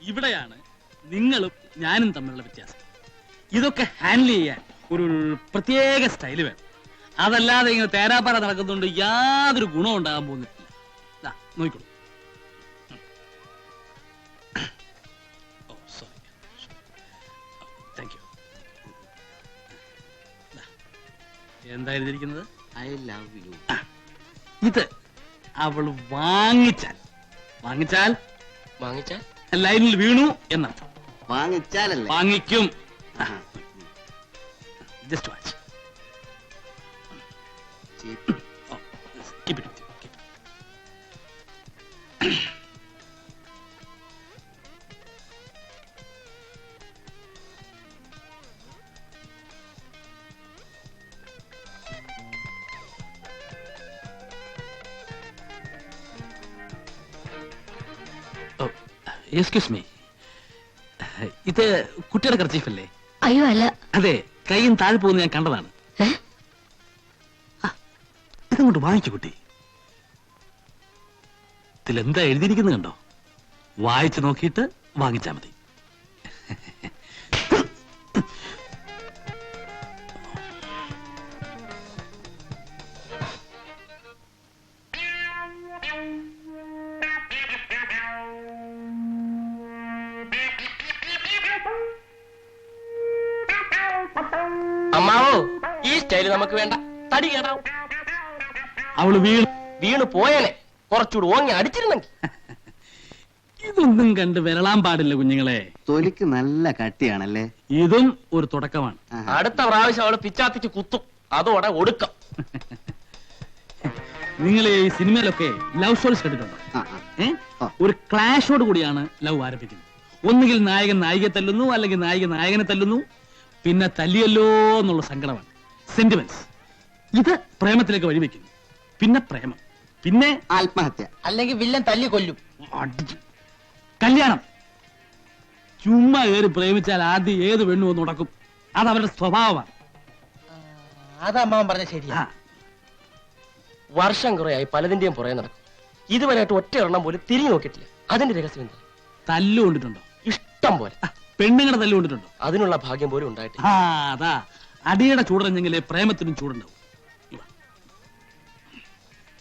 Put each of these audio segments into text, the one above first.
ഇവിടെയാണ് നിങ്ങളും ഞാനും തമ്മിലുള്ള വ്യത്യാസം. ഇതൊക്കെ ഹാൻഡിൽ ചെയ്യാൻ ഒരു പ്രത്യേക സ്റ്റൈല് വേണം. അതല്ലാതെ ഇങ്ങനെ തേരാപ്പാറ നടക്കുന്നുണ്ട് യാതൊരു ഗുണവും ഉണ്ടാകാൻ പോകുന്നില്ല. നോക്കിക്കോളൂ. ഓ സോറി, താങ്ക് യു. എന്താ എഴുതിയിരിക്കുന്നത്? I love you. ഇത് അവള് വാങ്ങിച്ചാൽ വാങ്ങിച്ചാൽ വാങ്ങിച്ചാൽ ലൈനിൽ വീണു എന്നർത്ഥം. വാങ്ങിച്ചാലല്ലേ? വാങ്ങിക്കും. Just watch. Keep it with you. Keep it. Oh, excuse me. ഇത് കുട്ടിയുടെ കർച്ചീഫല്ലേ? അയ്യോ അല്ല. അതെ, കൈയും താഴെ പോകുന്ന ഞാൻ കണ്ടതാണ്. ഇതങ്ങോട്ട് വാങ്ങിക്കു കുട്ടി. ഇതിലെന്താ എഴുതിയിരിക്കുന്നത് കണ്ടോ? വായിച്ചു നോക്കിയിട്ട് വാങ്ങിച്ചാ മതി. അമ്മാവോ, ഈ സ്റ്റൈല് നമുക്ക് വേണ്ട. തടി കേടാവും. അവള് വീണ് പോയനെ കുറച്ചുകൂടി ഓങ്ങി അടിച്ചിരുന്നെങ്കിൽ. ഇതൊന്നും കണ്ട് വിരളാൻ പാടില്ല കുഞ്ഞുങ്ങളെ. തൊലിക്ക് നല്ല കട്ടിയാണല്ലേ? ഇതും ഒരു തുടക്കമാണ്. അടുത്ത പ്രാവശ്യം അവള് പിച്ചാത്തിക്ക് കുത്തും. അതോടെ ഒടുക്കം. നിങ്ങൾ ഈ സിനിമയിലൊക്കെ ലവ് സ്റ്റോറീസ് കണ്ടിട്ടുണ്ടോ? ഒരു ക്ലാഷോട് കൂടിയാണ് ലവ് ആരംഭിക്കുന്നത്. ഒന്നുകിൽ നായകൻ നായികയെ തല്ലുന്നു, അല്ലെങ്കിൽ നായിക നായകനെ തല്ലുന്നു. പിന്നെ തല്ലിയല്ലോ എന്നുള്ള സങ്കടമാണ്, സെന്റിമെന്റ്സ്. ഇത് പ്രേമത്തിലേക്ക് വഴിവെക്കുന്നു. പിന്നെ പ്രേമം, പിന്നെ ആത്മഹത്യ, അല്ലെങ്കിൽ വില്ലൻ തല്ലി കൊല്ലും. കല്യാണം. ചുമ്മാ കയറി പ്രേമിച്ചാൽ ആദ്യം ഏത് പെണ്ണു ഒന്ന് ഉടക്കും. അത് അവരുടെ സ്വഭാവമാണ്. അതമ്മാവൻ പറഞ്ഞ ശരിയാ. വർഷം കുറയായി പലതിന്റെയും പുറകെ നടക്കും. ഇതുവരെയായിട്ട് ഒറ്റ എണ്ണം പോലും തിരിഞ്ഞു നോക്കിയിട്ടില്ല. അതിന്റെ രഹസ്യം എന്താ? തല്ലു കൊണ്ടിട്ടുണ്ടോ? ഇഷ്ടം പോലെ. പെണ്ണുങ്ങളുടെ തല്ലു കൊണ്ടിട്ടുണ്ടോ? അതിനുള്ള ഭാഗ്യം പോലും ഉണ്ടായിട്ടില്ല. അതാ അടിയുടെ ചൂടറിഞ്ഞെങ്കിലേ പ്രേമത്തിനും ചൂടുണ്ടാവും.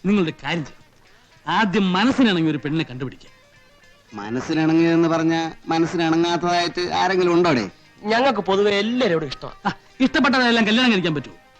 നിങ്ങളുടെ കാര്യം ചെയ്യും. ആദ്യം മനസ്സിനാണെങ്കിൽ ഒരു പെണ്ണിനെ കണ്ടുപിടിക്കുക. മനസ്സിനിണങ്ങിയതെന്ന് പറഞ്ഞ മനസ്സിനിണങ്ങാത്തതായിട്ട് ആരെങ്കിലും ഉണ്ടോടെ? ഞങ്ങൾക്ക് പൊതുവെ എല്ലാവരോടും ഇഷ്ടമാണ്. ഇഷ്ടപ്പെട്ടതെല്ലാം കല്യാണം കഴിക്കാൻ പറ്റുമോ?